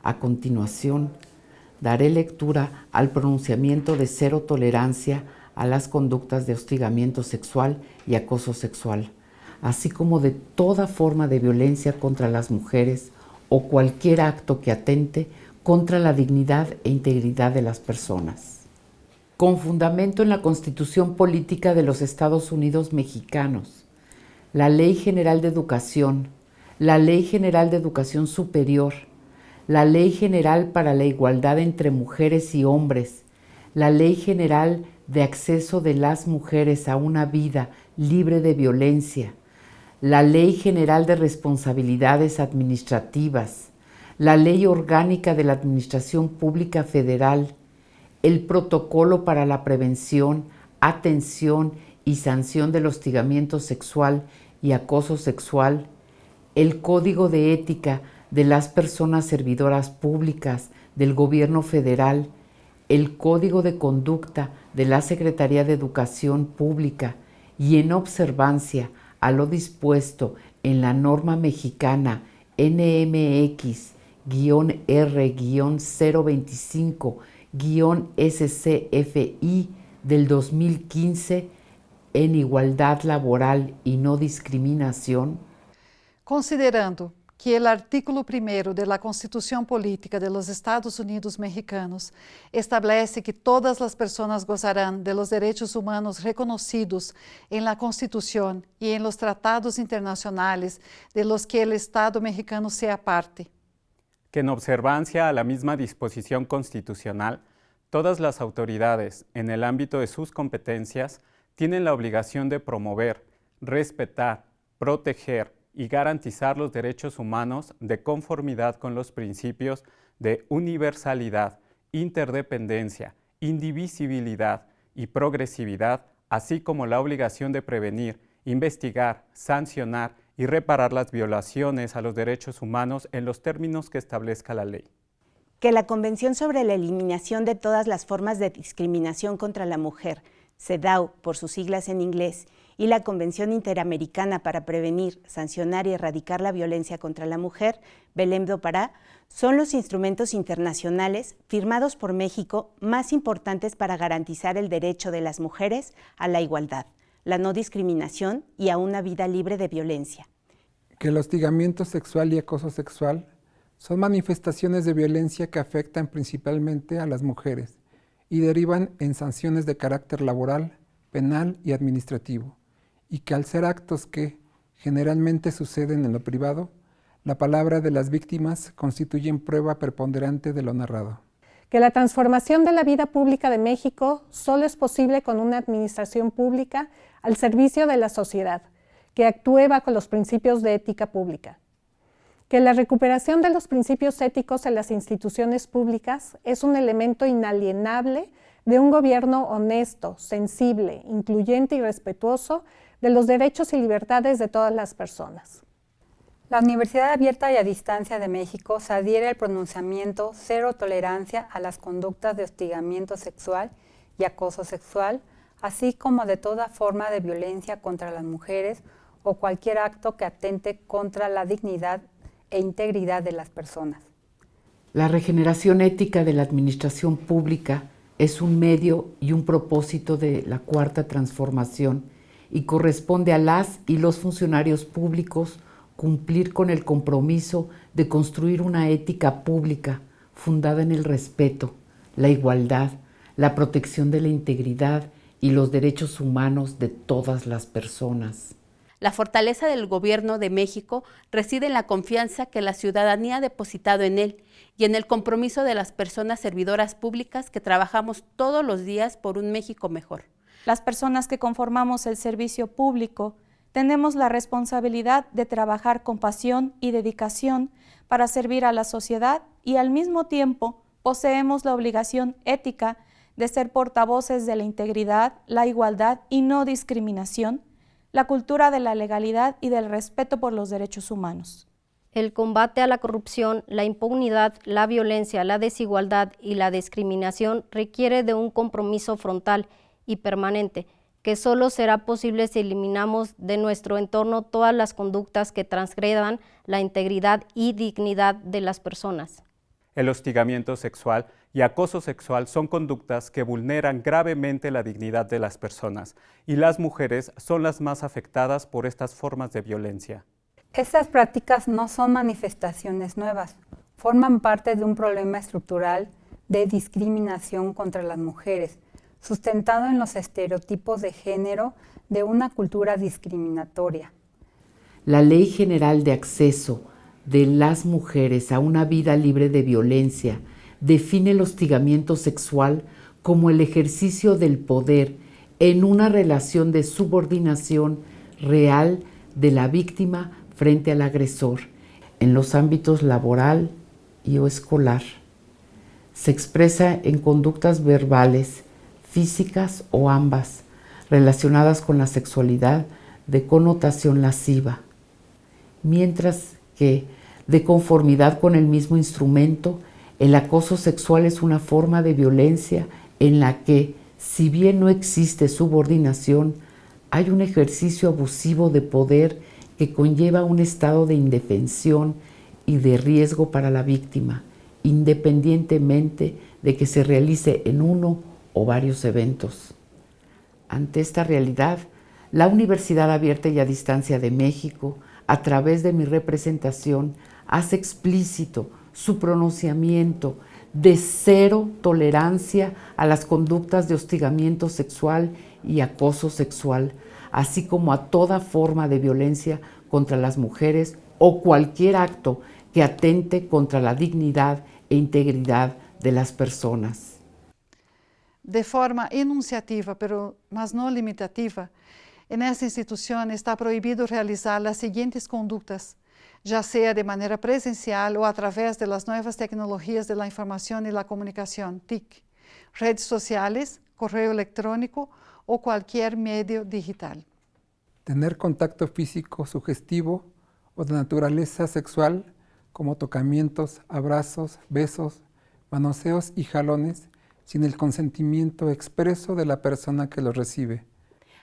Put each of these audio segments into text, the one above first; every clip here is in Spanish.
A continuación, daré lectura al pronunciamiento de cero tolerancia a las conductas de hostigamiento sexual y acoso sexual, así como de toda forma de violencia contra las mujeres o cualquier acto que atente contra la dignidad e integridad de las personas. Con fundamento en la Constitución Política de los Estados Unidos Mexicanos, la Ley General de Educación, la Ley General de Educación Superior, la Ley General para la Igualdad entre Mujeres y Hombres, la Ley General de Acceso de las Mujeres a una Vida Libre de Violencia, la Ley General de Responsabilidades Administrativas, la Ley Orgánica de la Administración Pública Federal, el Protocolo para la Prevención, Atención y Sanción del Hostigamiento Sexual y Acoso Sexual, el Código de Ética de las Personas Servidoras Públicas del Gobierno Federal, el Código de Conducta de la Secretaría de Educación Pública y en observancia a lo dispuesto en la norma mexicana NMX-R-025-SCFI del 2015 en igualdad laboral y no discriminación. Considerando que o artículo 1º da Constituição Política dos Estados Unidos Mexicanos estabelece que todas as pessoas gozarão de los direitos humanos reconhecidos em la Constituição e em los tratados internacionales de los que el Estado mexicano sea parte. Que en observancia a la misma disposición constitucional, todas las autoridades, en el ámbito de sus competencias, tienen la obligación de promover, respetar, proteger y garantizar los derechos humanos de conformidad con los principios de universalidad, interdependencia, indivisibilidad y progresividad, así como la obligación de prevenir, investigar, sancionar y reparar las violaciones a los derechos humanos en los términos que establezca la ley. Que la Convención sobre la Eliminación de todas las formas de discriminación contra la mujer, CEDAW por sus siglas en inglés, y la Convención Interamericana para Prevenir, Sancionar y Erradicar la Violencia contra la Mujer, Belém do Pará, son los instrumentos internacionales firmados por México más importantes para garantizar el derecho de las mujeres a la igualdad, la no discriminación y a una vida libre de violencia. Que el hostigamiento sexual y acoso sexual son manifestaciones de violencia que afectan principalmente a las mujeres y derivan en sanciones de carácter laboral, penal y administrativo, y que al ser actos que generalmente suceden en lo privado, la palabra de las víctimas constituyen prueba preponderante de lo narrado. Que la transformación de la vida pública de México solo es posible con una administración pública al servicio de la sociedad, que actúe bajo los principios de ética pública. Que la recuperación de los principios éticos en las instituciones públicas es un elemento inalienable de un gobierno honesto, sensible, incluyente y respetuoso de los derechos y libertades de todas las personas. La Universidad Abierta y a Distancia de México se adhiere al pronunciamiento cero tolerancia a las conductas de hostigamiento sexual y acoso sexual, así como de toda forma de violencia contra las mujeres o cualquier acto que atente contra la dignidad e integridad de las personas. La regeneración ética de la administración pública es un medio y un propósito de la Cuarta Transformación y corresponde a las y los funcionarios públicos cumplir con el compromiso de construir una ética pública fundada en el respeto, la igualdad, la protección de la integridad y los derechos humanos de todas las personas. La fortaleza del Gobierno de México reside en la confianza que la ciudadanía ha depositado en él y en el compromiso de las personas servidoras públicas que trabajamos todos los días por un México mejor. Las personas que conformamos el servicio público tenemos la responsabilidad de trabajar con pasión y dedicación para servir a la sociedad y al mismo tiempo poseemos la obligación ética de ser portavoces de la integridad, la igualdad y no discriminación, la cultura de la legalidad y del respeto por los derechos humanos. El combate a la corrupción, la impunidad, la violencia, la desigualdad y la discriminación requiere de un compromiso frontal y permanente, que solo será posible si eliminamos de nuestro entorno todas las conductas que transgredan la integridad y dignidad de las personas. El hostigamiento sexual y acoso sexual son conductas que vulneran gravemente la dignidad de las personas, y las mujeres son las más afectadas por estas formas de violencia. Estas prácticas no son manifestaciones nuevas, forman parte de un problema estructural de discriminación contra las mujeres, sustentado en los estereotipos de género de una cultura discriminatoria. La Ley General de Acceso de las Mujeres a una Vida Libre de Violencia define el hostigamiento sexual como el ejercicio del poder en una relación de subordinación real de la víctima frente al agresor en los ámbitos laboral y o escolar. Se expresa en conductas verbales, físicas o ambas, relacionadas con la sexualidad de connotación lasciva, mientras que, de conformidad con el mismo instrumento, el acoso sexual es una forma de violencia en la que, si bien no existe subordinación, hay un ejercicio abusivo de poder que conlleva un estado de indefensión y de riesgo para la víctima, independientemente de que se realice en uno o varios eventos. Ante esta realidad, la Universidad Abierta y a Distancia de México, a través de mi representación, hace explícito su pronunciamiento de cero tolerancia a las conductas de hostigamiento sexual y acoso sexual, así como a toda forma de violencia contra las mujeres o cualquier acto que atente contra la dignidad e integridad de las personas. De forma enunciativa, pero más no limitativa, en esta institución está prohibido realizar las siguientes conductas, ya sea de manera presencial o a través de las nuevas tecnologías de la información y la comunicación, TIC, redes sociales, correo electrónico o cualquier medio digital. Tener contacto físico sugestivo o de naturaleza sexual, como tocamientos, abrazos, besos, manoseos y jalones, sin el consentimiento expreso de la persona que los recibe.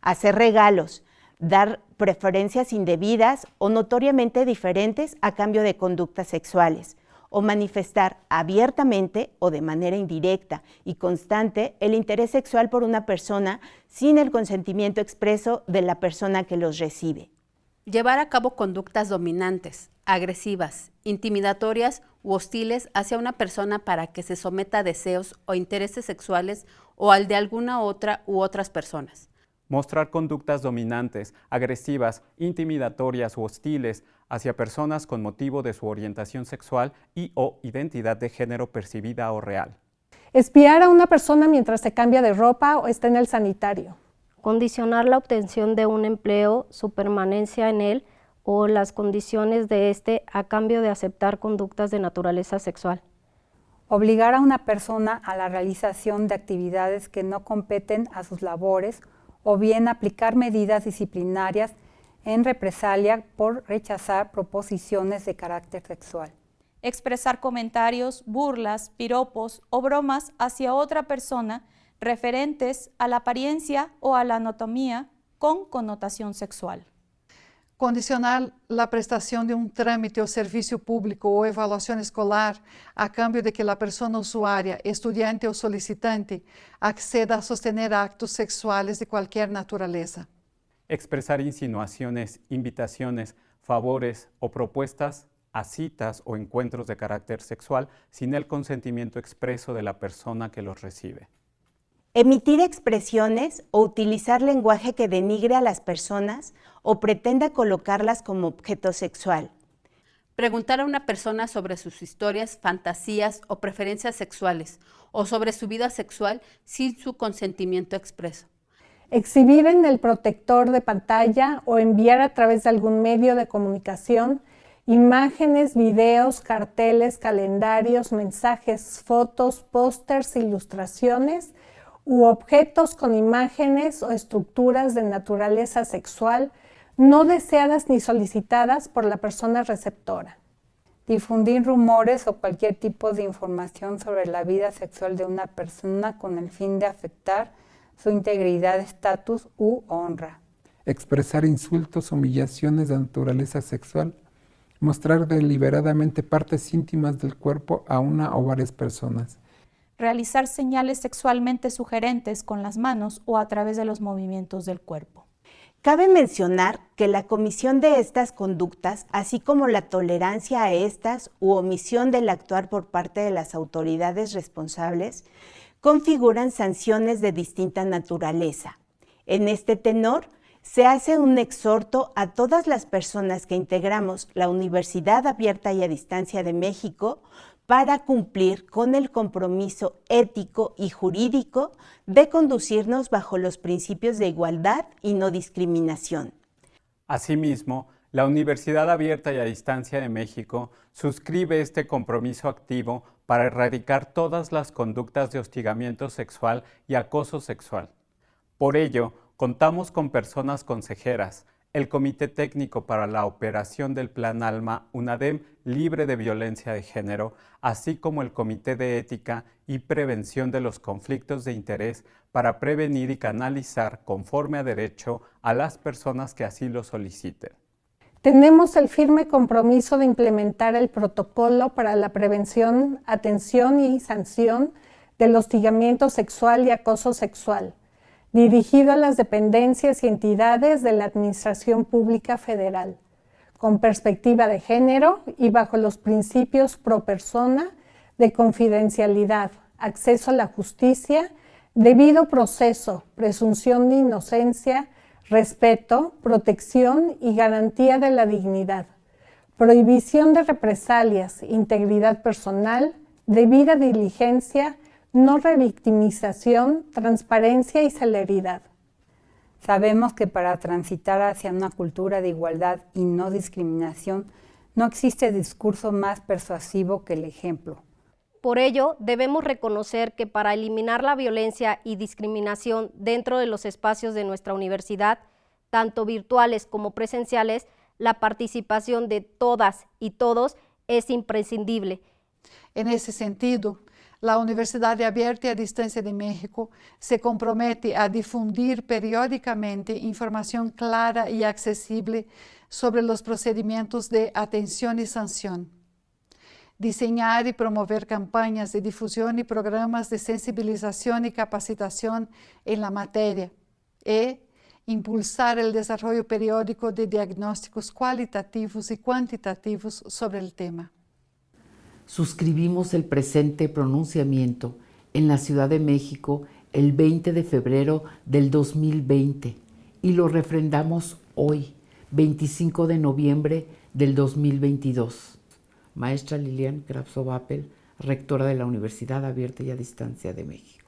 Hacer regalos, dar preferencias indebidas o notoriamente diferentes a cambio de conductas sexuales, o manifestar abiertamente o de manera indirecta y constante el interés sexual por una persona sin el consentimiento expreso de la persona que los recibe. Llevar a cabo conductas dominantes, agresivas, intimidatorias u hostiles hacia una persona para que se someta a deseos o intereses sexuales o al de alguna otra u otras personas. Mostrar conductas dominantes, agresivas, intimidatorias u hostiles hacia personas con motivo de su orientación sexual y o identidad de género percibida o real. Espiar a una persona mientras se cambia de ropa o está en el sanitario. Condicionar la obtención de un empleo, su permanencia en él o las condiciones de éste a cambio de aceptar conductas de naturaleza sexual. Obligar a una persona a la realización de actividades que no competen a sus labores o bien aplicar medidas disciplinarias en represalia por rechazar proposiciones de carácter sexual. Expresar comentarios, burlas, piropos o bromas hacia otra persona referentes a la apariencia o a la anatomía con connotación sexual. Condicionar la prestación de un trámite o servicio público o evaluación escolar a cambio de que la persona usuaria, estudiante o solicitante acceda a sostener actos sexuales de cualquier naturaleza. Expresar insinuaciones, invitaciones, favores o propuestas a citas o encuentros de carácter sexual sin el consentimiento expreso de la persona que los recibe. Emitir expresiones o utilizar lenguaje que denigre a las personas o pretenda colocarlas como objeto sexual. Preguntar a una persona sobre sus historias, fantasías o preferencias sexuales o sobre su vida sexual sin su consentimiento expreso. Exhibir en el protector de pantalla o enviar a través de algún medio de comunicación imágenes, videos, carteles, calendarios, mensajes, fotos, pósters, ilustraciones u objetos con imágenes o estructuras de naturaleza sexual no deseadas ni solicitadas por la persona receptora. Difundir rumores o cualquier tipo de información sobre la vida sexual de una persona con el fin de afectar su integridad, estatus u honra. Expresar insultos, humillaciones de naturaleza sexual mostrar deliberadamente partes íntimas del cuerpo a una o varias personas, realizar señales sexualmente sugerentes con las manos o a través de los movimientos del cuerpo. Cabe mencionar que la comisión de estas conductas, así como la tolerancia a estas u omisión del actuar por parte de las autoridades responsables, configuran sanciones de distinta naturaleza. En este tenor, se hace un exhorto a todas las personas que integramos la Universidad Abierta y a Distancia de México para cumplir con el compromiso ético y jurídico de conducirnos bajo los principios de igualdad y no discriminación. Asimismo, la Universidad Abierta y a Distancia de México suscribe este compromiso activo para erradicar todas las conductas de hostigamiento sexual y acoso sexual. Por ello, contamos con personas consejeras, el Comité Técnico para la Operación del Plan ALMA UNADEM libre de violencia de género, así como el Comité de Ética y Prevención de los Conflictos de Interés para prevenir y canalizar conforme a derecho a las personas que así lo soliciten. Tenemos el firme compromiso de implementar el protocolo para la prevención, atención y sanción del hostigamiento sexual y acoso sexual, dirigido a las dependencias y entidades de la Administración Pública Federal, con perspectiva de género y bajo los principios pro persona de confidencialidad, acceso a la justicia, debido proceso, presunción de inocencia, respeto, protección y garantía de la dignidad, prohibición de represalias, integridad personal, debida diligencia, no revictimización, transparencia y celeridad. Sabemos que para transitar hacia una cultura de igualdad y no discriminación, no existe discurso más persuasivo que el ejemplo. Por ello, debemos reconocer que para eliminar la violencia y discriminación dentro de los espacios de nuestra universidad, tanto virtuales como presenciales, la participación de todas y todos es imprescindible. En ese sentido, la Universidad Abierta y a Distancia de México se compromete a difundir periódicamente información clara y accesible sobre los procedimientos de atención y sanción, diseñar y promover campañas de difusión y programas de sensibilización y capacitación en la materia, y impulsar el desarrollo periódico de diagnósticos cualitativos y cuantitativos sobre el tema. Suscribimos el presente pronunciamiento en la Ciudad de México el 20 de febrero del 2020 y lo refrendamos hoy, 25 de noviembre del 2022. Maestra Lilian Krapso-Vappel, rectora de la Universidad Abierta y a Distancia de México.